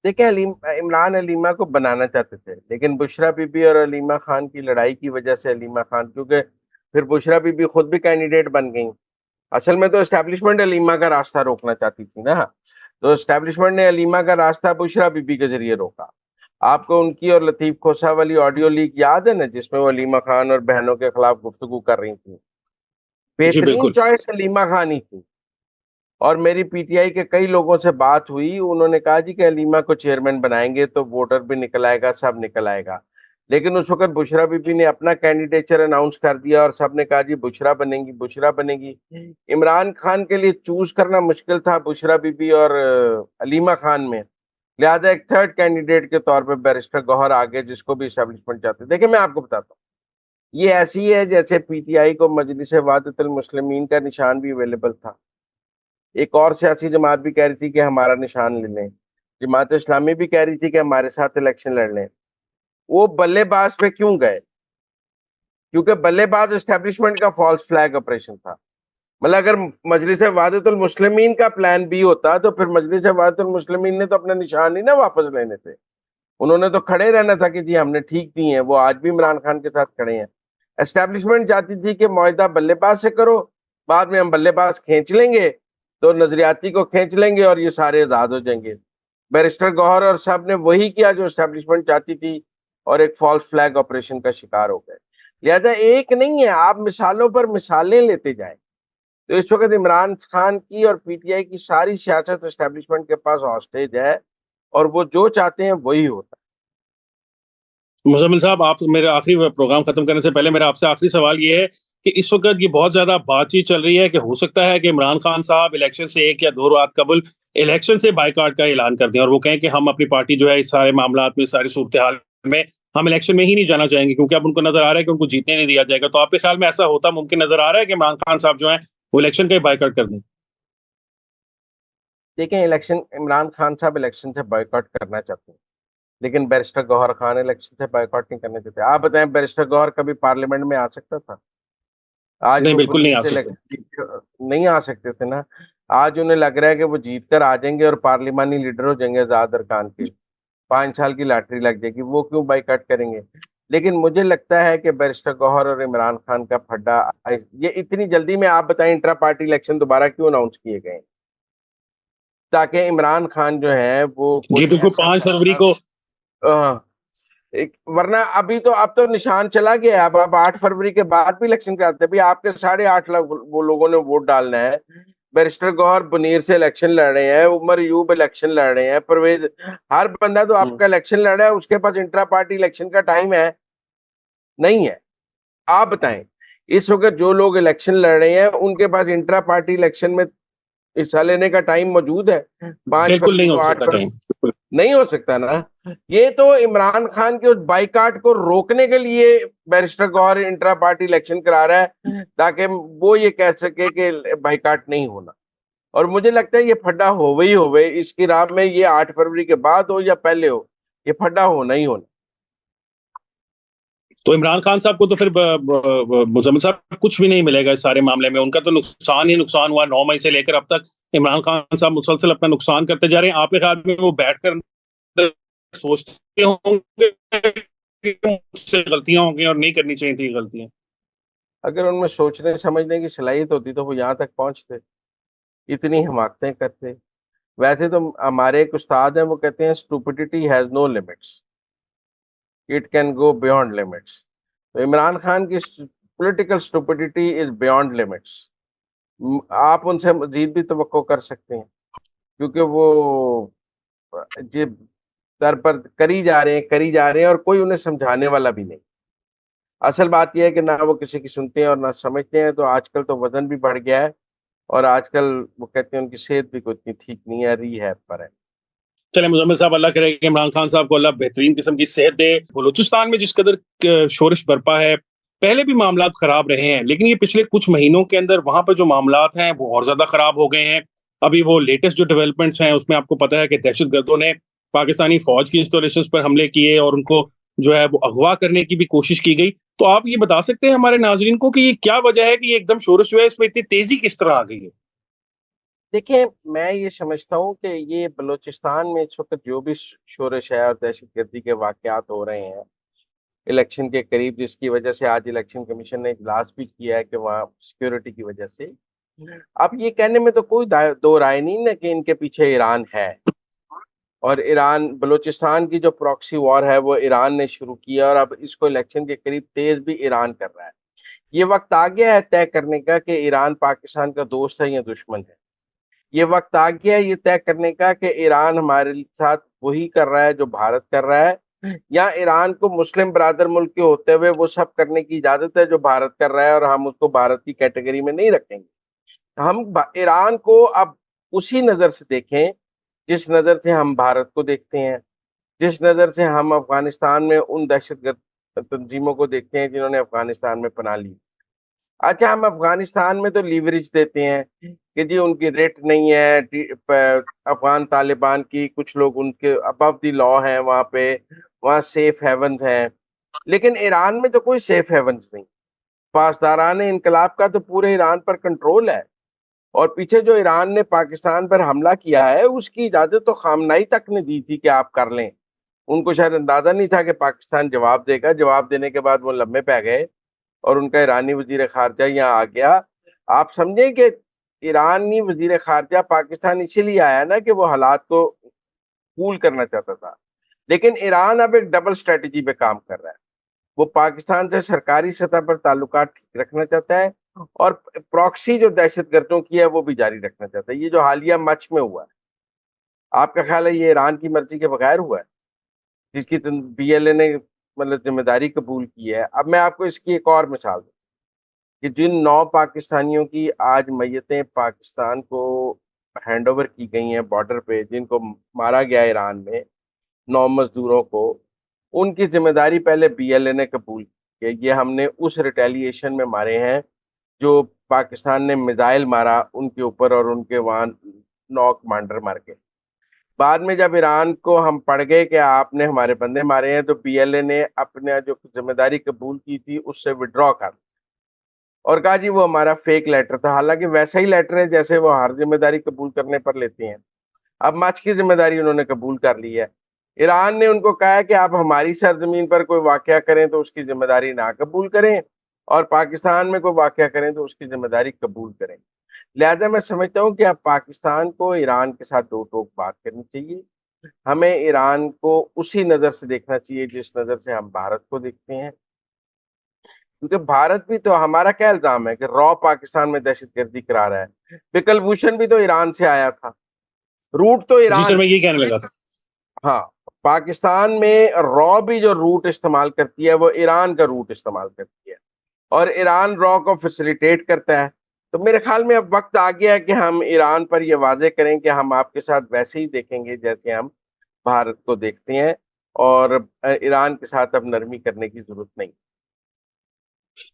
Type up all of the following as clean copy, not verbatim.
देखिए, इमरान अलीमा को बनाना चाहते थे, लेकिन बुशरा बीबी और अलीमा खान की लड़ाई की वजह से अलीमा खान, क्योंकि फिर बुशरा बीबी खुद भी कैंडिडेट बन गई। असल में तो एस्टेब्लिशमेंट अलीमा का रास्ता रोकना चाहती थी ना, तो एस्टेब्लिशमेंट ने अलीमा का रास्ता बुशरा बीबी के जरिए रोका। आपको उनकी और लतीफ खोसा वाली ऑडियो लीक याद है ना, जिसमें वो अलीमा खान और बहनों के खिलाफ गुफ्तगू कर रही थी। जी बेहतरीन बिल्कुल। चॉइस अलीमा खान ही थी। और मेरी पीटीआई के कई लोगों से बात हुई, उन्होंने कहा जी कि अलीमा को चेयरमैन बनाएंगे तो वोटर भी निकल आएगा, सब निकल आएगा। लेकिन उस वक्त बुशरा बीबी ने अपना कैंडिडेचर अनाउंस कर दिया और सबने कहा जी बुशरा बनेगी, बुशरा बनेगी। इमरान खान के लिए चूज करना मुश्किल था बुशरा बीबी और अलीमा खान में। लिहाजा एक थर्ड कैंडिडेट के तौर पे बैरिस्टर गौहर आगे, जिसको भी एस्टेब्लिशमेंट चाहते। देखिए, मैं आपको बताता हूँ, ये ऐसी है जैसे पीटीआई को मजलिस वादतुल मुस्लिमीन का निशान भी अवेलेबल था। एक और सियासी जमात भी कह रही थी कि हमारा निशान ले लें। जमात इस्लामी भी कह रही थी कि हमारे साथ इलेक्शन लड़ लें। वो बल्लेबाज पे क्यों गए? क्योंकि बल्लेबाज एस्टेब्लिशमेंट का फॉल्स फ्लैग ऑपरेशन था। मतलब अगर मजलिस वादतुल मुस्लिमीन का प्लान बी होता तो फिर मजलिस वादतुल मुस्लिमीन ने तो अपने निशान ही ना वापस लेने थे। उन्होंने तो खड़े रहना था कि जी हमने ठीक दी है। वो आज भी इमरान खान के साथ खड़े हैं। एस्टेब्लिशमेंट चाहती थी कि मुआहदा बल्लेबाज से करो, बाद में हम बल्लेबाज खींच लेंगे, तो नजरियाती को खींच लेंगे और ये सारे आजाद हो जाएंगे। बैरिस्टर गौहर और सब ने वही किया जो एस्टेब्लिशमेंट चाहती थी, और एक फॉल्स फ्लैग ऑपरेशन का शिकार हो गए। लिहाजा एक नहीं है, आप मिसालों पर मिसालें लेते जाएं। तो इस वक्त इमरान खान की और पीटीआई की सारी सियासत एस्टेब्लिशमेंट के पास हॉस्टेज है, और वो जो चाहते हैं वही होता मुज़म्मिल साहब, आप मेरे आखिरी प्रोग्राम खत्म करने से पहले मेरा आपसे आखिरी सवाल ये है कि इस वक्त ये बहुत ज्यादा बातचीत चल रही है कि हो सकता है कि इमरान खान साहब इलेक्शन से 1 या 2 रात कबल इलेक्शन से बाइकआउट का ऐलान कर दें और वो कहें कि हम अपनी पार्टी जो है इस सारे मामला में, सारी सूरत हाल में हम इलेक्शन में ही नहीं जाना चाहेंगे, क्योंकि अब उनको नजर आ रहा है कि उनको जीतने नहीं दिया जाएगा। तो आपके ख्याल में ऐसा होता मुमकिन नजर आ रहा है कि इमरान खान साहब जो है वो इलेक्शन का ही बाइकआउट कर दें? है। देखें, इलेक्शन इमरान खान साहब इलेक्शन से बॉयकॉट करना चाहते हैं, लेकिन बैरिस्टर गौहर खान इलेक्शन से बॉयकॉट नहीं करना चाहते। आप बताएं, बैरिस्टर गौहर कभी पार्लियामेंट में आ सकता था? आज नहीं, वो बिल्कुल नहीं मुनीर आ से सकते। नहीं आ सकते थे ना। आज उन्हें लग रहा है कि वो जीत कर आ जाएंगे और पार्लिमानी लीडर हो जाएंगे आजाद अरकान के। 5 साल की लॉटरी लग जाएगी, वो क्यों बाइकआउट करेंगे? लेकिन मुझे लगता है कि बैरिस्टर गौहर और इमरान खान का फड्डा, ये इतनी जल्दी में, आप बताएं, इंट्रा पार्टी इलेक्शन दोबारा क्यों अनाउंस किए गए? ताकि इमरान खान जो है वो जी कोई बिल्कुल, ऐसा 5 फरवरी फैसला, को। वरना अभी तो अब तो निशान चला गया है। अब 8 फरवरी के बाद भी इलेक्शन कराते हैं। अभी आपके 8.5 लाख वो लोगों ने वोट डालना है। बैरिस्टर गौहर बुनीर से इलेक्शन लड़ रहे हैं, उमर यूब इलेक्शन लड़ रहे हैं, परवेज, हर बंदा तो हम्म। आपका इलेक्शन लड़ रहा है। उसके पास इंट्रा पार्टी इलेक्शन का टाइम है? नहीं है। आप बताएं, इस वक्त जो लोग इलेक्शन लड़ रहे हैं उनके पास इंट्रा पार्टी इलेक्शन में हिस्सा लेने का टाइम मौजूद है? पांच बिल्कुल फरवरी नहीं को हो आठ सकता टाइम। नहीं हो सकता ना। ये तो इमरान खान के उस बाइकाट को रोकने के लिए barrister Gauhar intra party election करा रहा है, ताकि वो ये कह सके कि बाइकाट नहीं होना। और मुझे लगता है ये फड्डा होवे इसकी राह में, ये 8 फरवरी के बाद हो या पहले हो, ये फड्डा होना ही होना। तो इमरान खान साहब को तो फिर मुजम्मिल साहब कुछ भी नहीं मिलेगा इस सारे मामले में। उनका तो नुकसान ही नुकसान हुआ 9 मई से लेकर अब तक। इमरान खान साहब मुसलसल अपना नुकसान करते जा रहे हैं। आपके ख्याल में वो बैठकर सोचते होंगे कि मुझसे गलतियां होंगी और नहीं करनी चाहिए थी गलतियां? अगर उनमें सोचने समझने की सलाहियत होती तो वो यहाँ तक पहुंचते, इतनी हिमाकतें करते। वैसे तो हमारे एक उस्ताद हैं, वो कहते हैं stupidity has no limits, it can go beyond limits. तो इमरान खान की political stupidity is beyond limits. आप उनसे मजीद भी तवक्को कर सकते हैं, क्योंकि वो जे दर पर करी जा रहे हैं और कोई उन्हें समझाने वाला भी नहीं। असल बात यह है कि ना वो किसी की सुनते हैं और ना समझते हैं। तो आजकल तो वजन भी बढ़ गया है, और आजकल वो कहते हैं उनकी सेहत भी कोई इतनी ठीक नहीं है, रिहैब पर है। चले मुजम्मिल साहब, अल्लाह करे कि इमरान खान साहब को अल्लाह बेहतरीन किस्म की सेहत दे। बलूचिस्तान में जिस कदर शोरश बरपा है, पहले भी मामला खराब रहे हैं, लेकिन ये पिछले कुछ महीनों के अंदर वहां पर जो मामला हैं वो और ज्यादा खराब हो गए हैं। अभी वो लेटेस्ट जो डेवलपमेंट्स हैं उसमें आपको पता है कि दहशतगर्दों ने पाकिस्तानी फौज की इंस्टॉलेशन पर हमले किए और उनको जो है वो अगवा करने की भी कोशिश की गई। तो आप ये बता सकते हैं हमारे नाजरीन को कि ये क्या वजह है कि ये एकदम शोरश जो है इसमें इतनी तेजी किस तरह आ गई है? देखिए, मैं ये समझता हूँ कि ये बलूचिस्तान में इस वक़्त जो भी शोरश है और दहशतगर्दी के वाक़यात हो रहे हैं, इलेक्शन के करीब, जिसकी वजह से आज इलेक्शन कमीशन ने इजलास भी किया है कि वहाँ सिक्योरिटी की वजह से। अब ये कहने में तो कोई दो राय नहीं ना कि इनके पीछे ईरान है। और ईरान, बलूचिस्तान की जो प्रॉक्सी वॉर है वो ईरान ने शुरू की है और अब इसको इलेक्शन के करीब तेज भी ईरान कर रहा है। ये वक्त आ गया है तय करने का कि ईरान पाकिस्तान का दोस्त है या दुश्मन है। ये वक्त आ गया है ये तय करने का कि ईरान हमारे साथ वही कर रहा है जो भारत कर रहा है, या ईरान को मुस्लिम ब्रादर मुल्क के होते हुए वो सब करने की इजाजत है जो भारत कर रहा है और हम उसको भारत की कैटेगरी में नहीं रखेंगे। हम ईरान को अब उसी नजर से देखें जिस नजर से हम भारत को देखते हैं, जिस नजर से हम अफगानिस्तान में उन दहशतगर्द तंजीमों को देखते हैं जिन्होंने अफगानिस्तान में पनाह ली। अच्छा, हम अफगानिस्तान में तो लीवरेज देते हैं कि जी उनकी रेट नहीं है, अफगान तालिबान की कुछ लोग उनके अबव द लॉ हैं वहाँ पे, वहाँ सेफ हेवन हैं। लेकिन ईरान में तो कोई सेफ हेवन्स नहीं। पासदारान इनकलाब का तो पूरे ईरान पर कंट्रोल है। और पीछे जो ईरान ने पाकिस्तान पर हमला किया है उसकी इजाजत तो खामनाई तक ने दी थी कि आप कर लें। उनको शायद अंदाजा नहीं था कि पाकिस्तान जवाब देगा। जवाब देने के बाद वो लम्बे पै गए और उनका ईरानी वजीर खारजा यहाँ आ गया। आप समझें कि ईरानी वजीर खारजा पाकिस्तान इसीलिए आया ना कि वो हालात को कूल करना चाहता था। लेकिन ईरान अब एक डबल स्ट्रेटजी पे काम कर रहा है। वो पाकिस्तान से सरकारी सतह पर ताल्लुकात ठीक रखना चाहता है और प्रॉक्सी जो दहशतगर्दों की है वो भी जारी रखना चाहता है। ये जो हालिया मच में हुआ है, आपका ख्याल है ये ईरान की मर्जी के बगैर हुआ है, जिसकी बीएलए ने मतलब जिम्मेदारी कबूल की है? अब मैं आपको इसकी एक और मिसाल दूं कि जिन 9 पाकिस्तानियों की आज मय्यतें पाकिस्तान को हैंडओवर की गई हैं बॉर्डर पे, जिनको मारा गया ईरान में, 9 मजदूरों को, उनकी जिम्मेदारी पहले बीएलए ने कबूल की है। ये हमने उस रिटेलिएशन में मारे हैं जो पाकिस्तान ने मिसाइल मारा उनके ऊपर और उनके वहां 9 कमांडर मार गए। बाद में जब ईरान को हम पड़ गए कि आपने हमारे बंदे मारे हैं, तो बीएलए ने अपने जो जिम्मेदारी कबूल की थी उससे विड्रॉ कर और कहा जी वो हमारा फेक लेटर था। हालांकि वैसा ही लेटर है जैसे वो हर जिम्मेदारी कबूल करने पर लेते हैं। अब मच की जिम्मेदारी उन्होंने कबूल कर ली है। ईरान ने उनको कहा है कि आप हमारी सरजमीन पर कोई वाकया करें तो उसकी जिम्मेदारी ना कबूल करें, और पाकिस्तान में कोई वाकया करें तो उसकी जिम्मेदारी कबूल करें। लिहाजा मैं समझता हूँ कि अब पाकिस्तान को ईरान के साथ दो टोक बात करनी चाहिए। हमें ईरान को उसी नजर से देखना चाहिए जिस नजर से हम भारत को देखते हैं, क्योंकि भारत भी तो, हमारा क्या इल्जाम है कि रॉ पाकिस्तान में दहशतगर्दी करा रहा है? बिकल भूषण भी तो ईरान से आया था, रूट तो जी सर, ईरान। मैं यही कहने लगा था। हाँ, पाकिस्तान में रॉ भी जो रूट इस्तेमाल करती है वो ईरान का रूट इस्तेमाल करती है और ईरान रॉ को फैसिलिटेट करता है। तो मेरे ख्याल में अब वक्त आ गया है कि हम ईरान पर यह वाजे करें कि हम आपके साथ वैसे ही देखेंगे जैसे हम भारत को देखते हैं, और ईरान के साथ अब नरमी करने की जरूरत नहीं।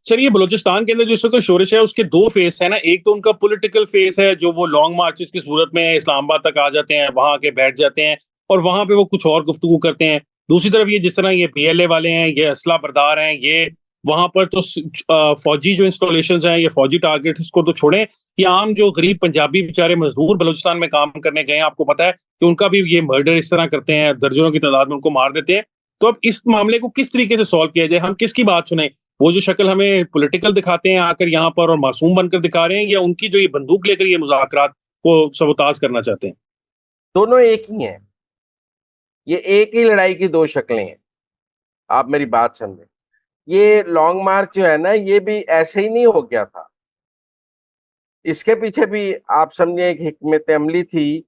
सर, ये बलूचिस्तान के अंदर जो इस वक्त शोरश है उसके दो फेस है ना। एक तो उनका पॉलिटिकल फेस है जो वो लॉन्ग मार्चेस की सूरत में इस्लामाबाद तक आ जाते हैं, वहां आके बैठ जाते हैं और वहां पे वो कुछ और गुफ्तगू करते हैं। दूसरी तरफ ये जिस तरह ये बीएलए वाले हैं, ये असला बरदार हैं, ये वहां पर तो फौजी जो इंस्टॉलेशन हैं, ये फौजी टारगेट, इसको तो छोड़ें, ये आम जो गरीब पंजाबी बेचारे मजदूर बलूचिस्तान में काम करने गए हैं, आपको पता है कि उनका भी ये मर्डर इस तरह करते हैं, दर्जनों की तादाद में उनको मार देते हैं। तो अब इस मामले को किस तरीके से सॉल्व किया जाए? हम किसकी बात सुने? वो जो शक्ल हमें पॉलिटिकल दिखाते हैं आकर यहाँ पर और मासूम बनकर दिखा रहे हैं, या उनकी जो ये बंदूक लेकर ये मुज़ाकरात को सबोताज करना चाहते हैं? दोनों एक ही हैं। ये एक ही लड़ाई की दो शक्लें हैं। आप मेरी बात समझें। ये लॉन्ग मार्च जो है ना, ये भी ऐसे ही नहीं हो गया था। इसके पीछे भी आप समझे एक हिकमत अमली थी।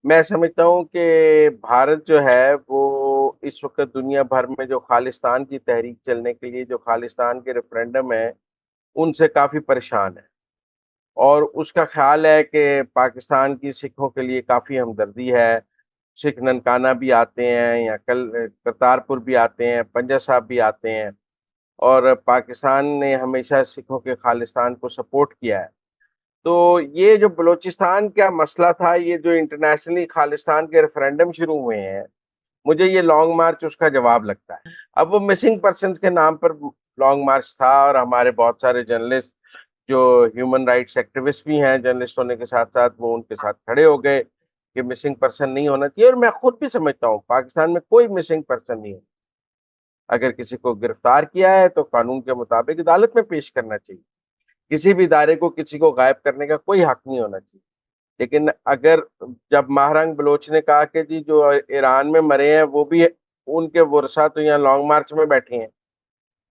मैं समझता हूँ कि भारत जो है वो इस वक्त दुनिया भर में जो खालिस्तान की तहरीक चलने के लिए जो खालिस्तान के रेफरेंडम है उनसे काफी परेशान है, और उसका ख्याल है कि पाकिस्तान की सिखों के लिए काफी हमदर्दी है। सिख ननकाना भी आते हैं, या कल करतारपुर भी आते हैं, पंजा साहब भी आते हैं, और पाकिस्तान ने हमेशा सिखों के खालिस्तान को सपोर्ट किया है। तो ये जो बलूचिस्तान का मसला था, ये जो इंटरनेशनली खालिस्तान के रेफरेंडम शुरू हुए हैं, मुझे ये लॉन्ग मार्च उसका जवाब लगता है। अब वो मिसिंग पर्सन्स के नाम पर लॉन्ग मार्च था और हमारे बहुत सारे जर्नलिस्ट जो ह्यूमन राइट्स एक्टिविस्ट भी हैं जर्नलिस्ट होने के साथ साथ, वो उनके साथ खड़े हो गए कि मिसिंग पर्सन नहीं होना चाहिए। और मैं खुद भी समझता हूँ पाकिस्तान में कोई मिसिंग पर्सन नहीं है। अगर किसी को गिरफ्तार किया है तो कानून के मुताबिक अदालत में पेश करना चाहिए। किसी भी इदारे को किसी को गायब करने का कोई हक नहीं होना चाहिए। लेकिन अगर जब महरंग बलोच ने कहा कि जी जो ईरान में मरे हैं वो भी उनके वर्षा तो यहाँ लॉन्ग मार्च में बैठे हैं,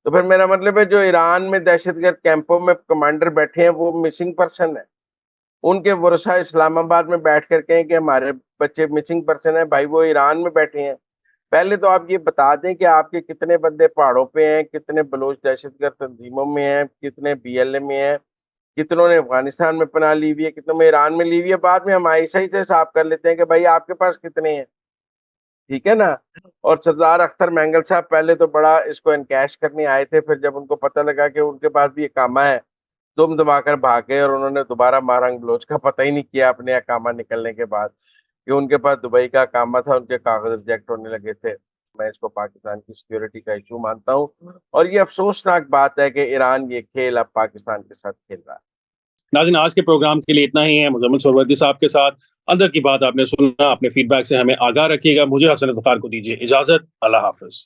तो फिर मेरा मतलब है जो ईरान में दहशतगर्द कैंपों में कमांडर बैठे हैं वो मिसिंग पर्सन है। उनके वर्षा इस्लामाबाद में बैठ कर कहें कि हमारे बच्चे मिसिंग पर्सन है, भाई वो ईरान में बैठे हैं। पहले तो आप ये बता दें कि आपके कितने बंदे पहाड़ों पे हैं, कितने बलोच दहशतगर्द तंजीमों में हैं, कितने बीएलए में हैं, कितनों ने अफगानिस्तान में पनाह ली हुई है, कितनों में ईरान में ली हुई है। बाद में हम आईएसआई से हिसाब कर लेते हैं कि भाई आपके पास कितने हैं, ठीक है ना। और सरदार अख्तर मैंगल साहब पहले तो बड़ा इसको एनकैश करने आए थे, फिर जब उनको पता लगा कि उनके पास भी अकामा है, दुम दबाकर भाग गए और उन्होंने दोबारा महरंग बलोच का पता ही नहीं किया अपने अकामा निकलने के बाद कि उनके पास दुबई का अकामा था, उनके कागज रिजेक्ट होने लगे थे। मैं इसको पाकिस्तान की सिक्योरिटी का इशू मानता हूँ और ये अफसोसनाक बात है कि ईरान ये खेल अब पाकिस्तान के साथ खेल रहा है। नाज़रीन, आज के प्रोग्राम के लिए इतना ही है। मुज़म्मिल सोहरावर्दी साहब के साथ अंदर की बात आपने सुना। अपने फीडबैक से हमें आगाह रखिएगा। मुझे हसन इफ्तिखार को दीजिए इजाज़त। अल्लाह हाफ़िज़।